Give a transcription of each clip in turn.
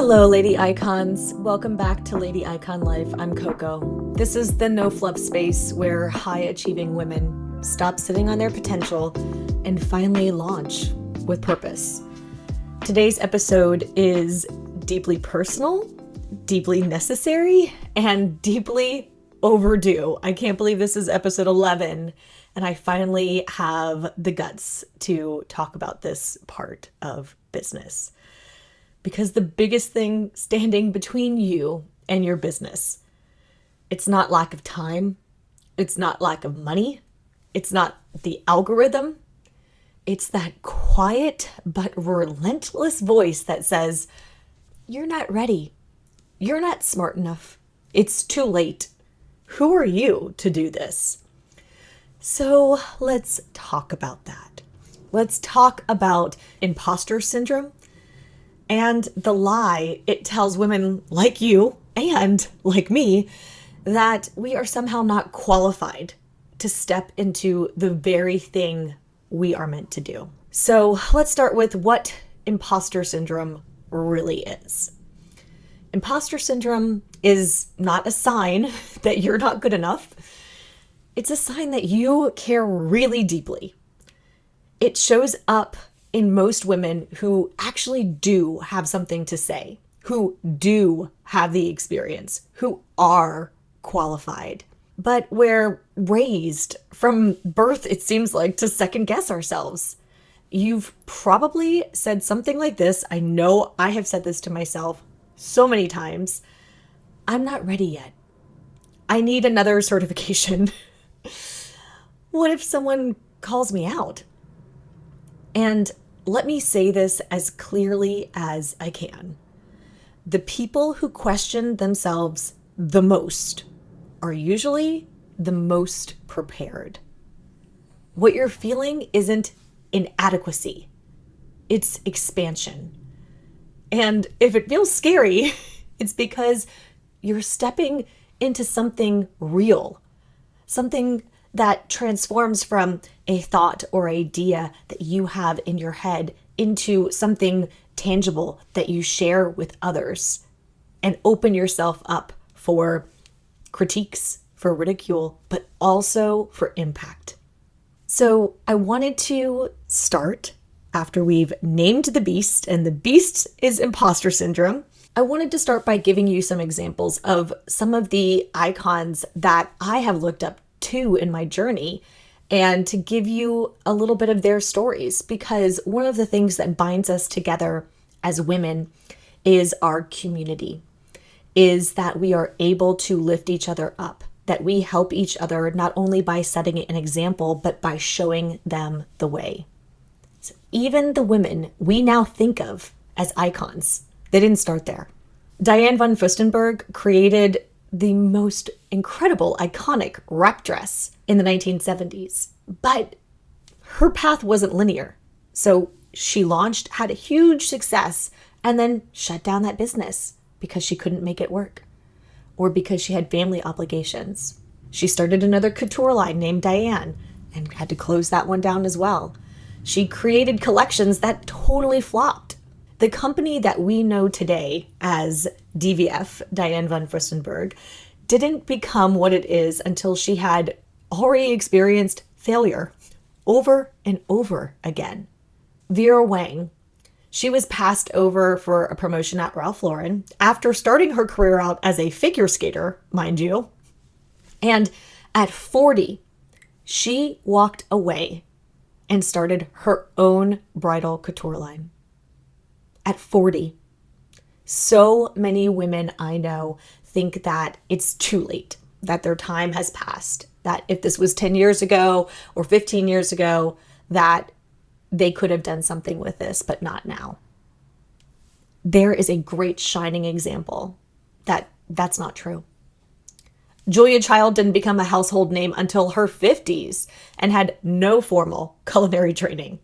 Hello, Lady Icons. Welcome back to Lady Icon Life. I'm Coco. This is the no fluff space where high achieving women stop sitting on their potential and finally launch with purpose. Today's episode is deeply personal, deeply necessary, and deeply overdue. I can't believe this is episode 11, and I finally have the guts to talk about this part of business. Because the biggest thing standing between you and your business, it's not lack of time, it's not lack of money, it's not the algorithm, it's that quiet but relentless voice that says, you're not ready, you're not smart enough, it's too late. Who are you to do this? So let's talk about that. Let's talk about imposter syndrome and the lie it tells women like you and like me that we are somehow not qualified to step into the very thing we are meant to do. So let's start with what imposter syndrome really is. Imposter syndrome is not a sign that you're not good enough. It's a sign that you care really deeply. It shows up in most women who actually do have something to say, who do have the experience, who are qualified. But we're raised from birth, it seems like, to second guess ourselves. You've probably said something like this. I know I have said this to myself so many times. I'm not ready yet. I need another certification. What if someone calls me out? And let me say this as clearly as I can. The people who question themselves the most are usually the most prepared. What you're feeling isn't inadequacy, it's expansion. And if it feels scary, it's because you're stepping into something real, something that transforms from a thought or idea that you have in your head into something tangible that you share with others and open yourself up for critiques, for ridicule, but also for impact. So I wanted to start after we've named the beast, and the beast is imposter syndrome. I wanted to start by giving you some examples of some of the icons that I have looked up to in my journey and to give you a little bit of their stories, because one of the things that binds us together as women is our community, is that we are able to lift each other up, that we help each other not only by setting an example, but by showing them the way. So even the women we now think of as icons, they didn't start there. Diane von Furstenberg created the most incredible, iconic wrap dress in the 1970s. But her path wasn't linear. So she launched, had a huge success, and then shut down that business because she couldn't make it work or because she had family obligations. She started another couture line named Diane and had to close that one down as well. She created collections that totally flopped. The company that we know today as DVF, Diane von Furstenberg, didn't become what it is until she had already experienced failure over and over again. Vera Wang, she was passed over for a promotion at Ralph Lauren after starting her career out as a figure skater, mind you. And at 40, she walked away and started her own bridal couture line. At 40. So many women I know think that it's too late, that their time has passed, that if this was 10 years ago or 15 years ago, that they could have done something with this, but not now. There is a great shining example that that's not true. Julia Child didn't become a household name until her 50s and had no formal culinary training.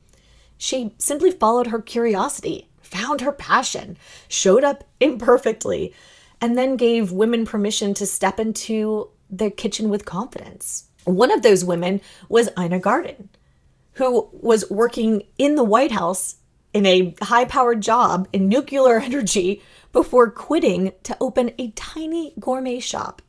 She simply followed her curiosity, found her passion, showed up imperfectly, and then gave women permission to step into their kitchen with confidence. One of those women was Ina Garten, who was working in the White House in a high-powered job in nuclear energy before quitting to open a tiny gourmet shop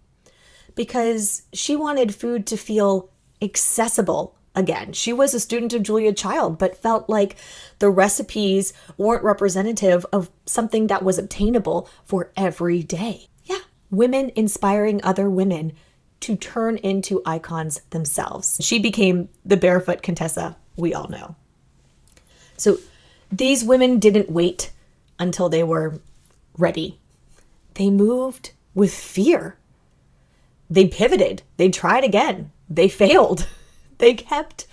because she wanted food to feel accessible again. She was a student of Julia Child, but felt like the recipes weren't representative of something that was obtainable for every day. Yeah, women inspiring other women to turn into icons themselves. She became the barefoot Contessa we all know. So these women didn't wait until they were ready. They moved with fear. They pivoted. They tried again. They failed. They kept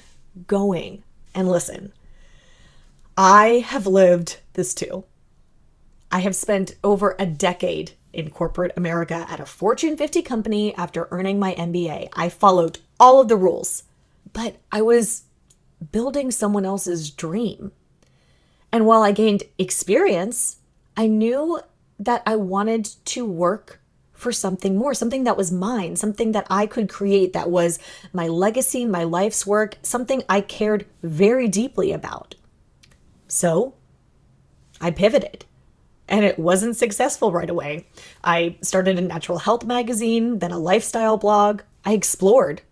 going. And listen, I have lived this too. I have spent over a decade in corporate America at a Fortune 50 company after earning my MBA. I followed all of the rules, but I was building someone else's dream. And while I gained experience, I knew that I wanted to work for something more, something that was mine, something that I could create that was my legacy, my life's work, something I cared very deeply about. So I pivoted, and it wasn't successful right away. I started a natural health magazine, then a lifestyle blog. I explored,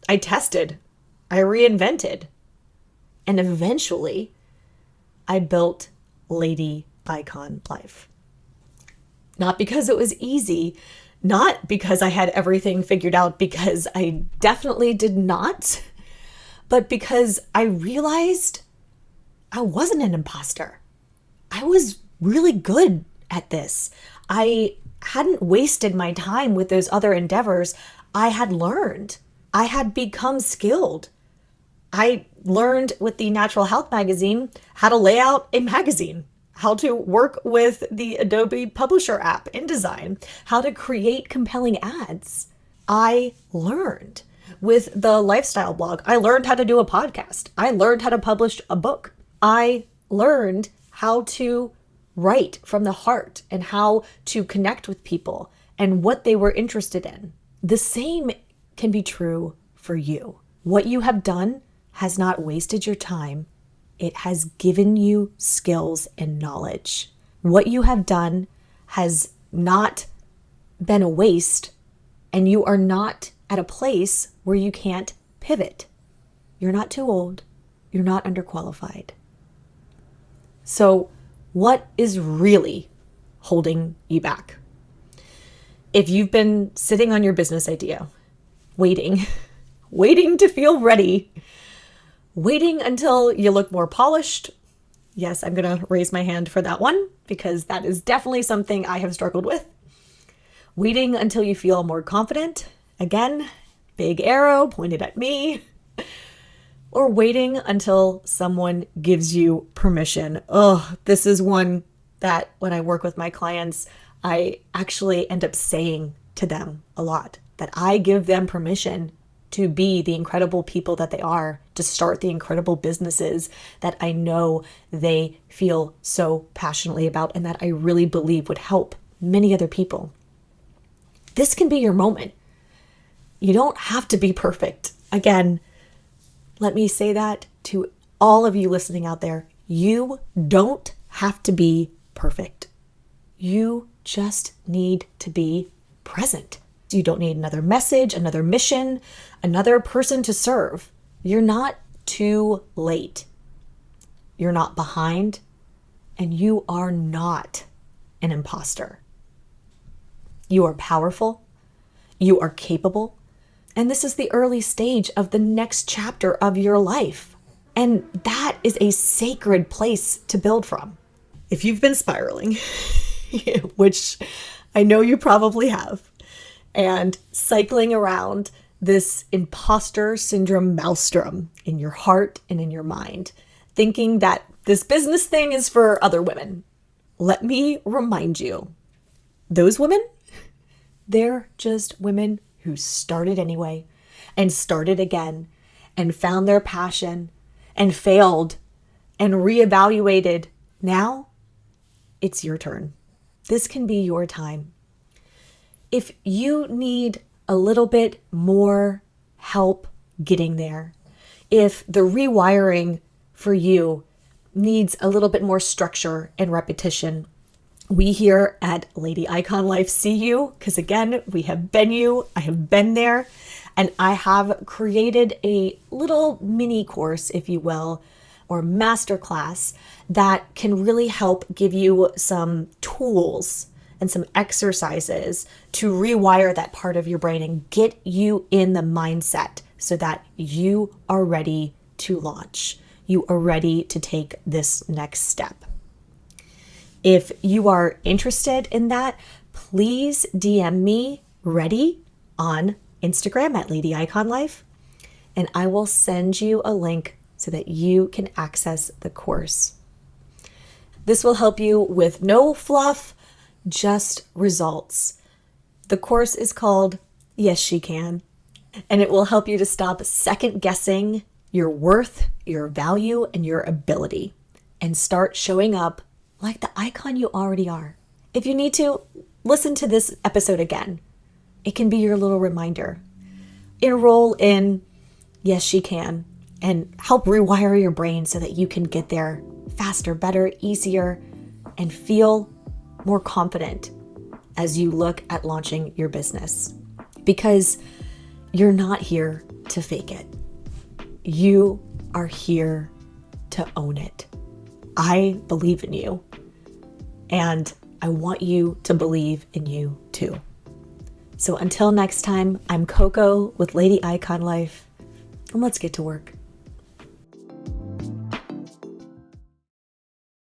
I tested, I reinvented, and eventually I built Lady Icon Life. Not because it was easy, not because I had everything figured out, because I definitely did not, but because I realized I wasn't an imposter. I was really good at this. I hadn't wasted my time with those other endeavors. I had learned. I had become skilled. I learned with the Natural Health magazine how to lay out a magazine, how to work with the Adobe Publisher app InDesign, how to create compelling ads. I learned with the lifestyle blog. I learned how to do a podcast. I learned how to publish a book. I learned how to write from the heart and how to connect with people and what they were interested in. The same can be true for you. What you have done has not wasted your time. It has given you skills and knowledge. What you have done has not been a waste, and you are not at a place where you can't pivot. You're not too old. You're not underqualified. So what is really holding you back? If you've been sitting on your business idea, waiting to feel ready, waiting until you look more polished. Yes, I'm going to raise my hand for that one because that is definitely something I have struggled with. Waiting until you feel more confident. Again, big arrow pointed at me. Or waiting until someone gives you permission. Oh, this is one that when I work with my clients, I actually end up saying to them a lot, that I give them permission to be the incredible people that they are, to start the incredible businesses that I know they feel so passionately about and that I really believe would help many other people. This can be your moment. You don't have to be perfect. Again, let me say that to all of you listening out there. You don't have to be perfect. You just need to be present. You don't need another message, another mission, another person to serve. You're not too late. You're not behind, and you are not an imposter. You are powerful. You are capable. And this is the early stage of the next chapter of your life. And that is a sacred place to build from. If you've been spiraling, which I know you probably have, and cycling around this imposter syndrome maelstrom in your heart and in your mind, thinking that this business thing is for other women, let me remind you, those women, they're just women who started anyway and started again and found their passion and failed and reevaluated. Now it's your turn. This can be your time. If you need a little bit more help getting there, if the rewiring for you needs a little bit more structure and repetition, We here at Lady Icon Life see you because, again, we have been you. I have been there. And I have created a little mini course, if you will, or masterclass that can really help give you some tools and some exercises to rewire that part of your brain and get you in the mindset so that you are ready to launch. You are ready to take this next step. If you are interested in that, please DM me ready on Instagram at Lady Icon Life, and I will send you a link so that you can access the course. This will help you with no fluff, just results. The course is called Yes, She Can, and it will help you to stop second guessing your worth, your value, and your ability, and start showing up like the icon you already are. If you need to, listen to this episode again. It can be your little reminder. Enroll in Yes, She Can and help rewire your brain so that you can get there faster, better, easier, and feel more confident as you look at launching your business. Because you're not here to fake it. You are here to own it. I believe in you, and I want you to believe in you too. So until next time, I'm Coco with Lady Icon Life, and let's get to work.